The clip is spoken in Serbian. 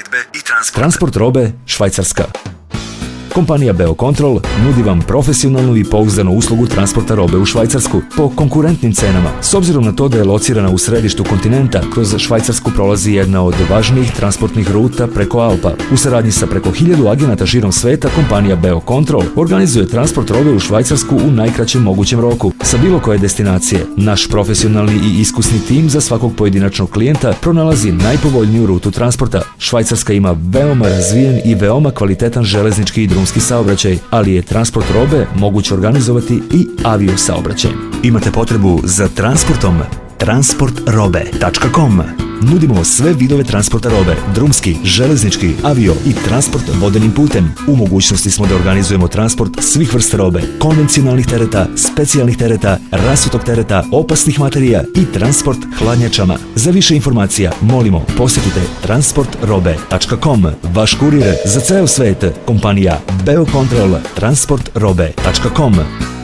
plovidbe i transporta. Transport robe Švajcarska. Kompanija Beocontrol nudi vam profesionalnu i pouzdanu uslugu transporta robe u Švajcarsku po konkurentnim cenama. S obzirom na to da je locirana u središtu kontinenta, kroz Švajcarsku prolazi jedna od važnijih transportnih ruta preko Alpa. U saradnji sa preko 1000 agenata širom sveta, kompanija Beocontrol organizuje transport robe u Švajcarsku u najkraćem mogućem roku, sa bilo koje destinacije. Naš profesionalni i iskusni tim za svakog pojedinačnog klijenta pronalazi najpovoljniju rutu transporta. Švajcarska ima veoma razvijen i veoma kvalitetan železnički i drumski saobraćaj, ali je transport robe moguće organizovati i avio saobraćaj. Imate potrebu za transportom? transportrobe.com. Nudimo sve vidove transporta robe, drumski, železnički, avio i transport vodenim putem. U mogućnosti smo da organizujemo transport svih vrsta robe, konvencionalnih tereta, specijalnih tereta, rasutog tereta, opasnih materija i transport hladnjačama. Za više informacija, molimo, posjetite transportrobe.com. Vaš kurir za ceo svet, kompanija Beocontrol, transportrobe.com.